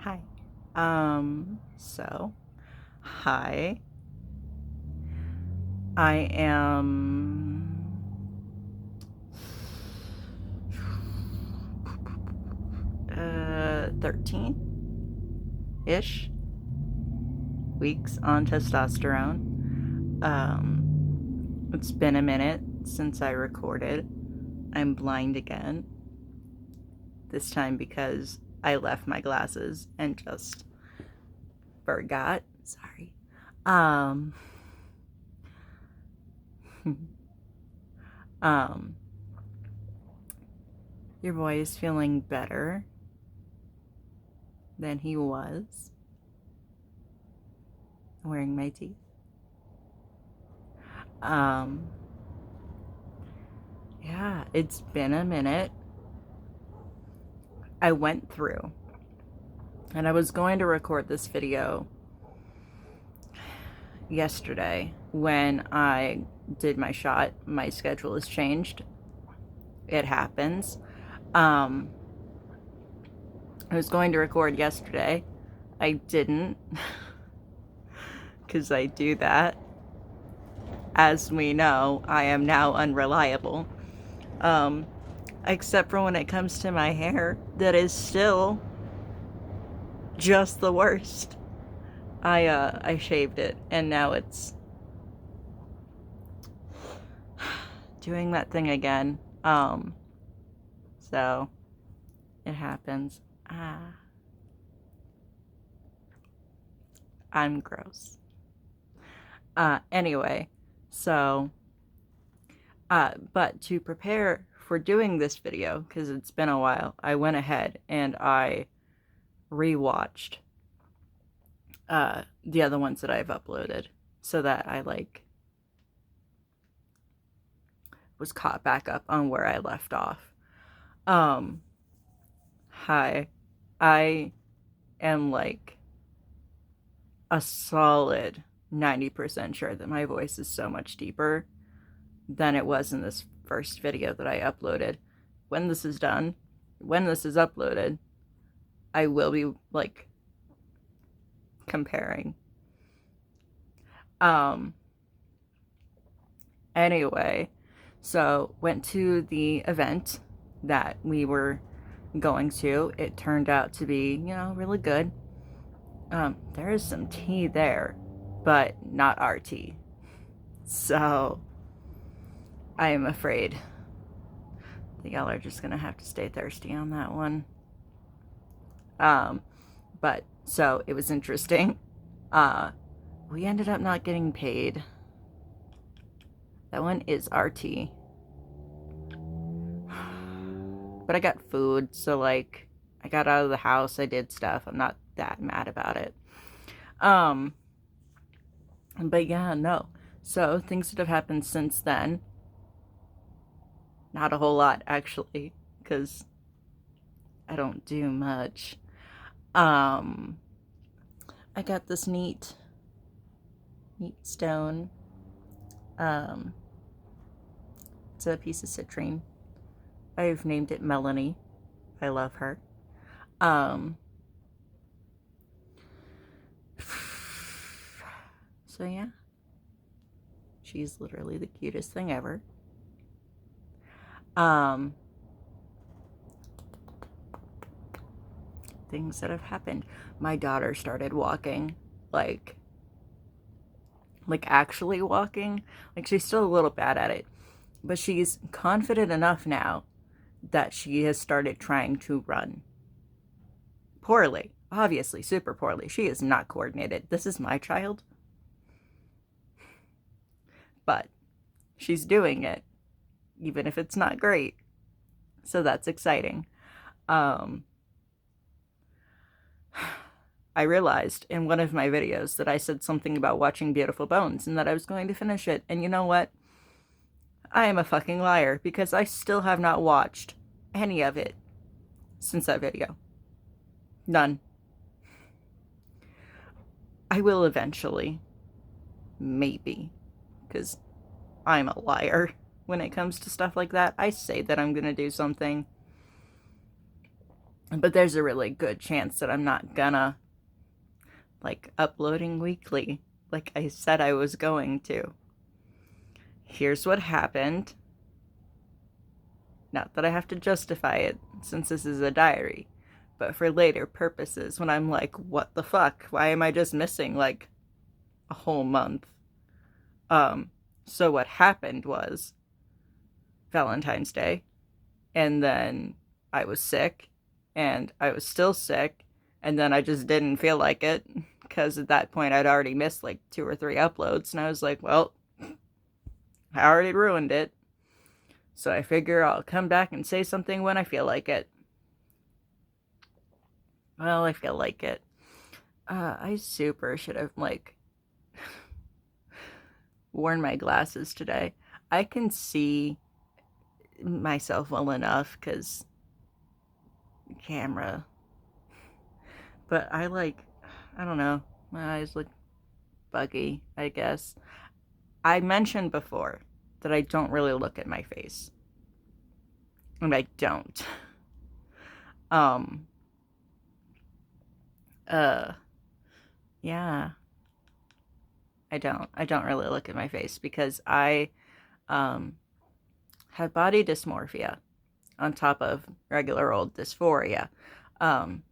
Hi. So, hi. I am 13-ish weeks on testosterone. It's been a minute since I recorded. I'm blind again. This time because I left my glasses and just forgot. Sorry. Um, um, your boy is feeling better than he was. Wearing my teeth. Um, yeah, it's been a minute. I went through and I was going to record this video yesterday when I did my shot. My schedule has changed. It happens. I was going to record yesterday. I didn't because I do that. As we know, I am now unreliable. Except for when it comes to my hair, that is still just the worst. I shaved it and now it's doing that thing again. So it happens. I'm gross. Anyway, so but to prepare for doing this video, because it's been a while, I went ahead and I rewatched the other ones that I've uploaded so that I was caught back up on where I left off. Hi. I am a solid 90% sure that my voice is so much deeper than it was in this first video that I uploaded. When this is done, when this is uploaded, I will be comparing. Anyway, so went to the event that we were going to. It turned out to be, really good. There is some tea there, but not our tea. So I am afraid that y'all are just gonna have to stay thirsty on that one. But so it was interesting. We ended up not getting paid. That one is our tea. But I got food, so I got out of the house, I did stuff. I'm not that mad about it. But yeah, no. So things that have happened since then. Not a whole lot, actually, because I don't do much. I got this neat stone. It's a piece of citrine. I've named it Melanie. I love her. So yeah. She's literally the cutest thing ever. Things that have happened. My daughter started walking, like actually walking. She's still a little bad at it, but she's confident enough now that she has started trying to run. Poorly, obviously, super poorly. She is not coordinated. This is my child, but she's doing it, even if it's not great. So that's exciting. I realized in one of my videos that I said something about watching Beautiful Bones and that I was going to finish it. And you know what? I am a fucking liar because I still have not watched any of it since that video. None. I will eventually. Maybe. Because I'm a liar when it comes to stuff like that. I say that I'm going to do something. But there's a really good chance that I'm not gonna, like, uploading weekly like I said I was going to. Here's what happened. Not that I have to justify it, since this is a diary, but for later purposes when I'm like, what the fuck? Why am I just missing, like, a whole month? So what happened was Valentine's Day, and then I was sick, and I was still sick, and then I just didn't feel like it, because at that point I'd already missed like 2 or 3 uploads, and I was like, well, I already ruined it. So I figure I'll come back and say something when I feel like it. Well, I feel like it. I super should have, like, worn my glasses today. I can see myself well enough because camera. But I don't know. My eyes look buggy, I guess. I mentioned before that I don't really look at my face. And I don't. Um, uh, yeah. I don't really look at my face because I, um, have body dysmorphia on top of regular old dysphoria. Um,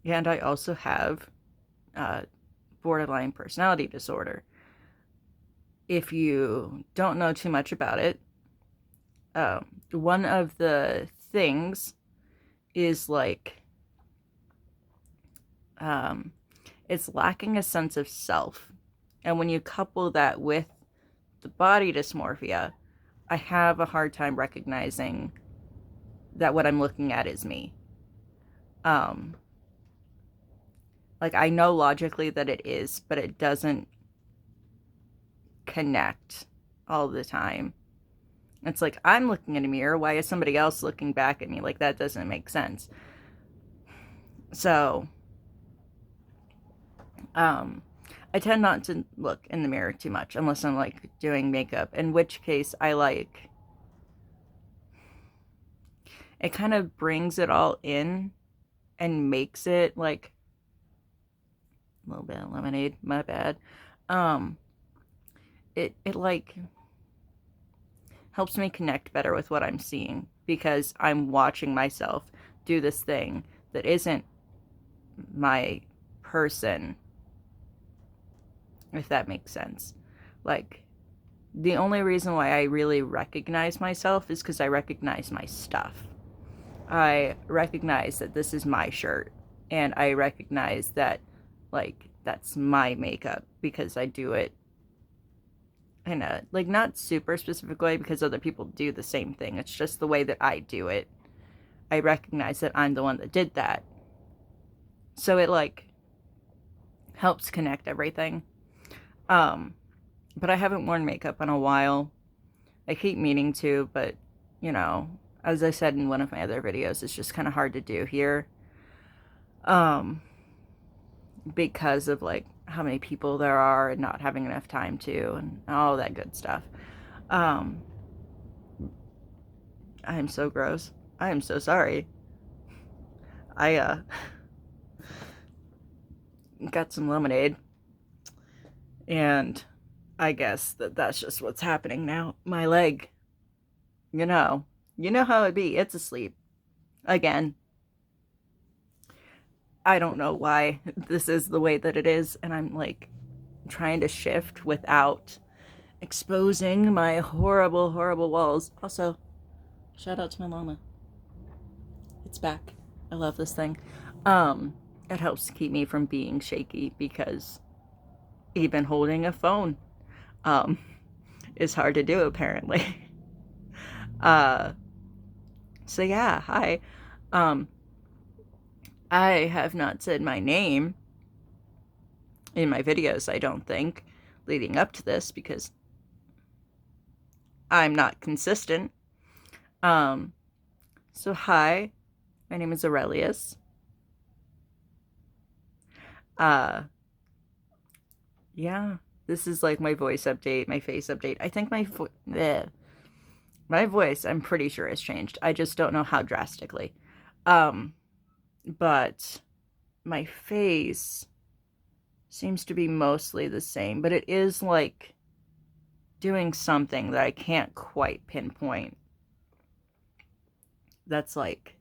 and I also have, uh, borderline personality disorder. If you don't know too much about it, one of the things is like, um, it's lacking a sense of self. And when you couple that with the body dysmorphia, I have a hard time recognizing that what I'm looking at is me. Um, like, I know logically that it is, but it doesn't connect all the time. It's like, I'm looking in a mirror. Why is somebody else looking back at me? Like, that doesn't make sense. So, I tend not to look in the mirror too much unless I'm, like, doing makeup, in which case I like, it kind of brings it all in and makes it like a little bit of lemonade, my bad. Um, it like helps me connect better with what I'm seeing because I'm watching myself do this thing that isn't my person, if that makes sense. Like, the only reason why I really recognize myself is because I recognize my stuff. I recognize that this is my shirt, and I recognize that, like, that's my makeup because I do it in a, like, not super specific way because other people do the same thing. It's just the way that I do it. I recognize that I'm the one that did that. So it, like, helps connect everything. But I haven't worn makeup in a while. I keep meaning to, but, you know, as I said in one of my other videos, it's just kind of hard to do here. Because of, like, how many people there are and not having enough time to, and all that good stuff. I am so gross. I am so sorry. I got some lemonade, and I guess that's just what's happening now. My leg, you know, how it be. It's asleep again. I don't know why this is the way that it is, and I'm, like, trying to shift without exposing my horrible, horrible walls. Also, shout out to my llama. It's back. I love this thing. It helps keep me from being shaky because even holding a phone, um, is hard to do apparently. uh, so yeah, hi. Um, I have not said my name in my videos, I don't think, leading up to this because I'm not consistent. So hi, my name is Aurelius. Yeah, this is like my voice update, my face update. I think my voice, I'm pretty sure, has changed. I just don't know how drastically. Um, but my face seems to be mostly the same, but it is like doing something that I can't quite pinpoint. That's like,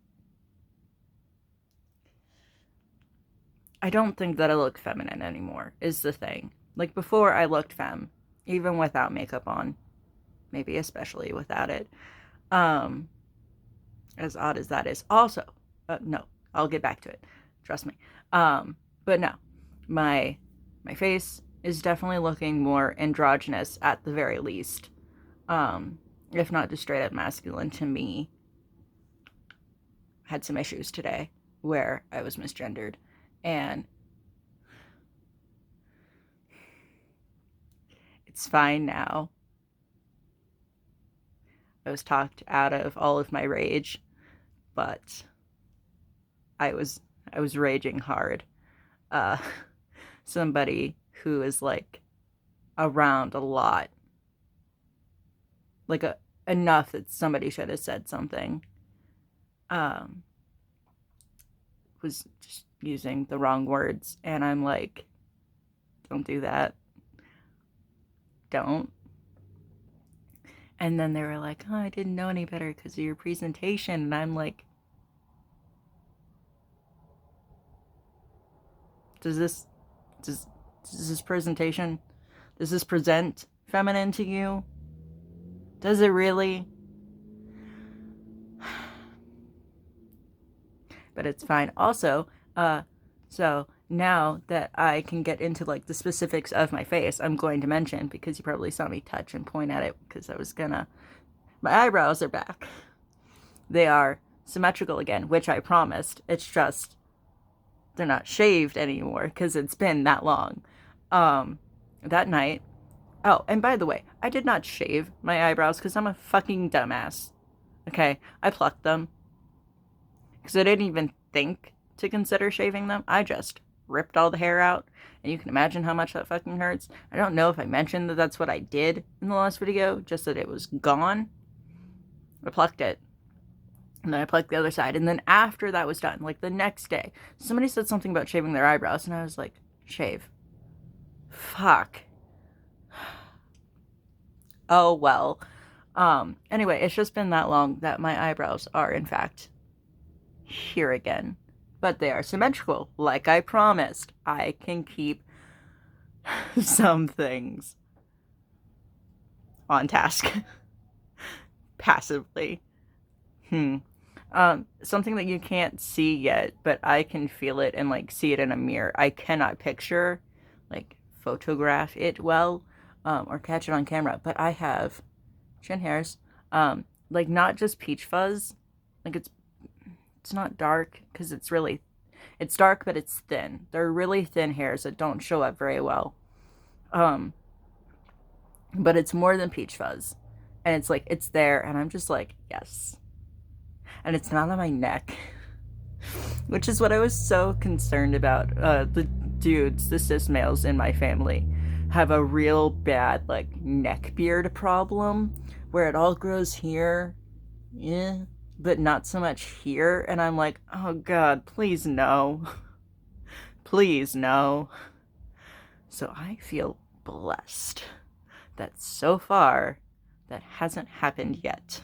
I don't think that I look feminine anymore, is the thing. Like before, I looked femme, even without makeup on, maybe especially without it. Um, as odd as that is. Also, no, I'll get back to it. Trust me. But no, my face is definitely looking more androgynous at the very least. If not just straight up masculine to me. Had some issues today where I was misgendered, and it's fine now. I was talked out of all of my rage, but I was raging hard. Uh, somebody who is like around a lot, like enough that somebody should have said something, um, was just using the wrong words, and I'm like, don't do that. Don't. And then they were like, oh, I didn't know any better because of your presentation. And I'm like, does this presentation, does this present feminine to you? Does it really? But it's fine. Also, so now that I can get into like the specifics of my face, I'm going to mention, because you probably saw me touch and point at it because I was gonna, my eyebrows are back. They are symmetrical again, which I promised. It's just they're not shaved anymore because it's been that long. That night. Oh, and by the way, I did not shave my eyebrows because I'm a fucking dumbass. Okay, I plucked them because I didn't even think to consider shaving them. I just ripped all the hair out, and you can imagine how much that fucking hurts. I don't know if I mentioned that that's what I did in the last video, just that it was gone. I plucked it, and then I plucked the other side, and then after that was done, like the next day, somebody said something about shaving their eyebrows, and I was like, shave. Fuck. Oh well. Anyway, it's just been that long that my eyebrows are in fact here again. But they are symmetrical, like I promised. I can keep some things on task passively. Something that you can't see yet, but I can feel it and like see it in a mirror. I cannot picture, like photograph it well, or catch it on camera. But I have chin hairs, like not just peach fuzz, like it's not dark because it's dark, but it's thin. They're really thin hairs that don't show up very well. Um, but it's more than peach fuzz, and it's like it's there, and I'm just like yes, and it's not on my neck, which is what I was so concerned about. The dudes, the cis males in my family, have a real bad like neck beard problem where it all grows here, yeah, but not so much here. And I'm like, oh god, please no, please no. So I feel blessed that so far that hasn't happened yet.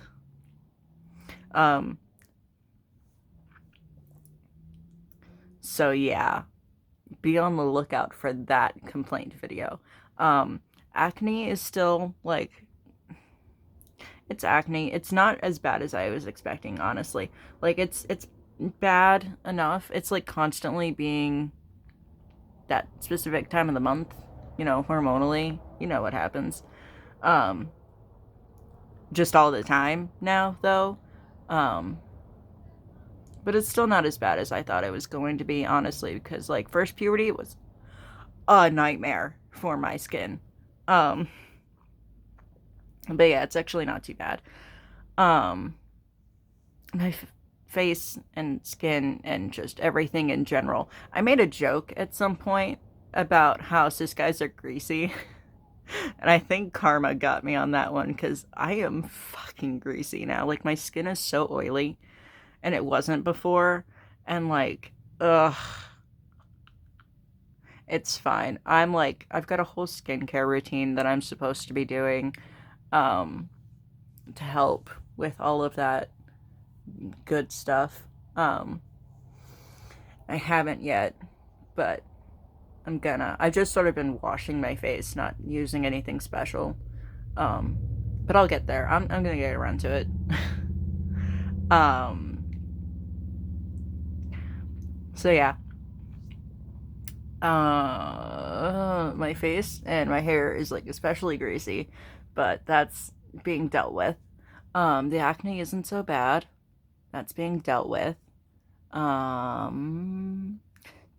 So yeah, be on the lookout for that complaint video. Acne is still like, it's acne. It's not as bad as I was expecting, honestly. Like it's bad enough. It's like constantly being that specific time of the month, hormonally, you know what happens. Just all the time now though. But it's still not as bad as I thought it was going to be, honestly, because like first puberty was a nightmare for my skin. But yeah, it's actually not too bad. My face and skin and just everything in general. I made a joke at some point about how cis guys are greasy. And I think karma got me on that one because I am fucking greasy now. Like my skin is so oily and it wasn't before. And like, ugh, it's fine. I'm like, I've got a whole skincare routine that I'm supposed to be doing um, to help with all of that good stuff. Um, I haven't yet, but I'm gonna. I've just sort of been washing my face, not using anything special. Um, but I'll get there. I'm gonna get around to it. um, so yeah. My face and my hair is like especially greasy, but that's being dealt with. The acne isn't so bad. That's being dealt with. Um,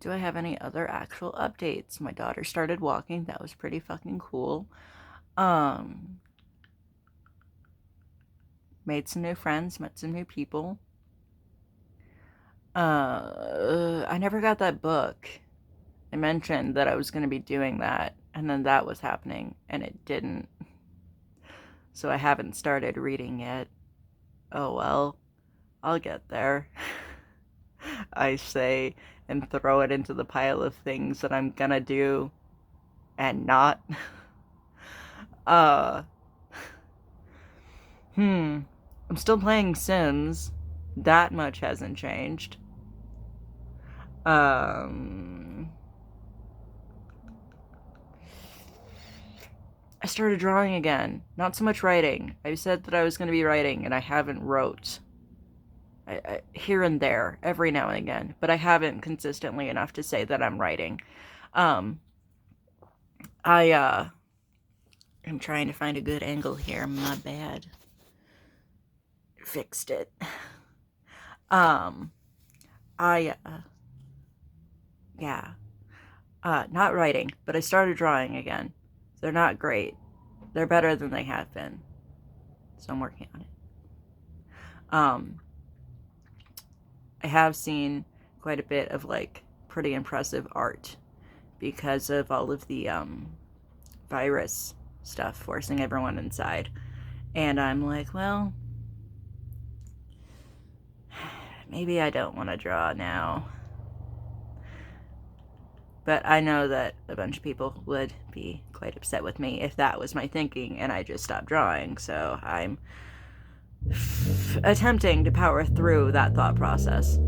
do I have any other actual updates? My daughter started walking. That was pretty fucking cool. Um, made some new friends, met some new people. I never got that book. I mentioned that I was going to be doing that, and then that was happening, and it didn't. So I haven't started reading yet. Oh well, I'll get there. I say, and throw it into the pile of things that I'm gonna do and not. uh, I'm still playing Sims. That much hasn't changed. Um, I started drawing again. Not so much writing. I said that I was going to be writing, and I haven't wrote. Here and there, every now and again, but I haven't consistently enough to say that I'm writing. Um, I'm trying to find a good angle here. My bad. Fixed it. Um, I, yeah. Not writing, but I started drawing again. They're not great. They're better than they have been. So I'm working on it. I have seen quite a bit of like pretty impressive art because of all of the virus stuff forcing everyone inside. And I'm like, well, maybe I don't want to draw now. But I know that a bunch of people would be quite upset with me if that was my thinking and I just stopped drawing. So I'm attempting to power through that thought process.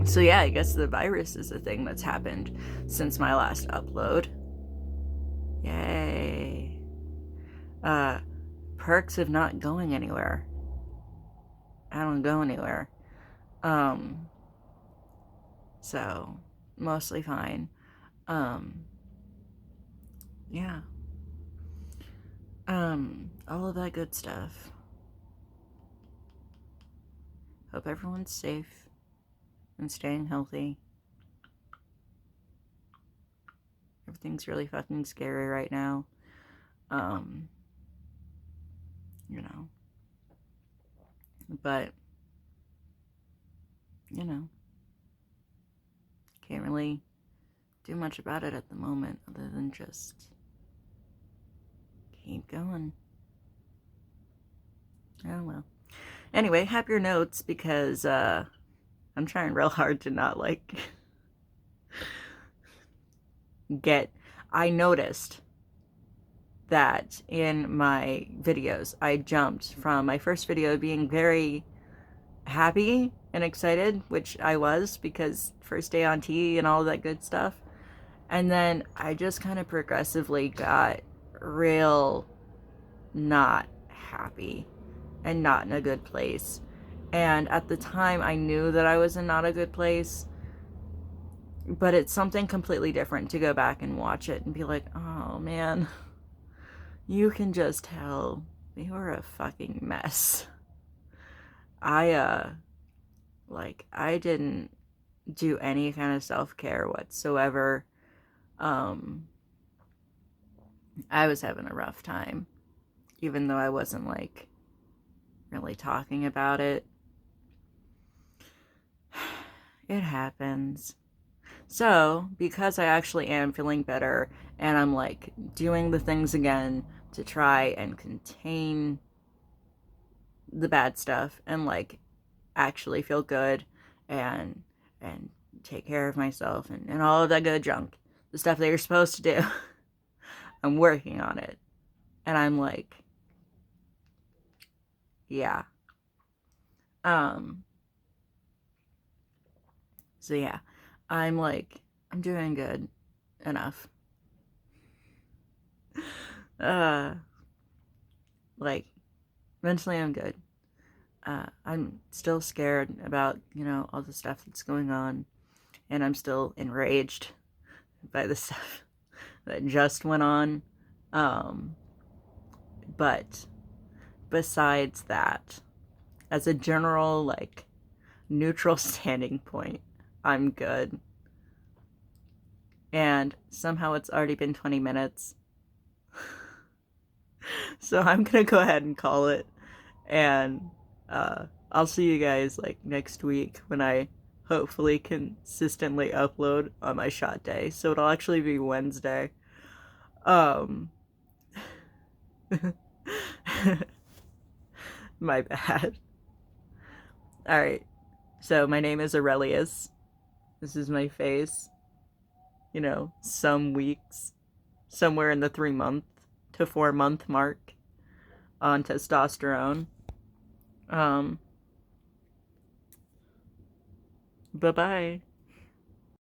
So yeah, I guess the virus is a thing that's happened since my last upload. Yay. Perks of not going anywhere. I don't go anywhere. So mostly fine. Yeah. All of that good stuff. Hope everyone's safe and staying healthy. Everything's really fucking scary right now. You know. But, you know, can't really do much about it at the moment other than just keep going. Oh well. Anyway, happier notes because I'm trying real hard to not like get. I noticed that in my videos, I jumped from my first video being very happy and excited, which I was because first day on T and all that good stuff. And then I just kind of progressively got real not happy and not in a good place. And at the time, I knew that I was in not a good place, but it's something completely different to go back and watch it and be like, oh man, you can just tell we were a fucking mess. I didn't do any kind of self-care whatsoever. I was having a rough time, even though I wasn't like really talking about it. It happens. So, because I actually am feeling better and I'm like doing the things again to try and contain the bad stuff and like actually feel good and take care of myself and all of that good junk. The stuff that you're supposed to do. I'm working on it. And I'm like, yeah. Um, so yeah. I'm like, I'm doing good enough. Uh, like, mentally I'm good. I'm still scared about, all the stuff that's going on. And I'm still enraged by the stuff that just went on. Um, but besides that, as a general, like, neutral standing point, I'm good. And somehow it's already been 20 minutes. So I'm gonna go ahead and call it. And I'll see you guys like next week when I hopefully consistently upload on my shot day. So it'll actually be Wednesday. Um My bad. Alright. So my name is Aurelius. This is my face. Some weeks. Somewhere in the 3 month to 4 month mark on testosterone. Um Bye bye.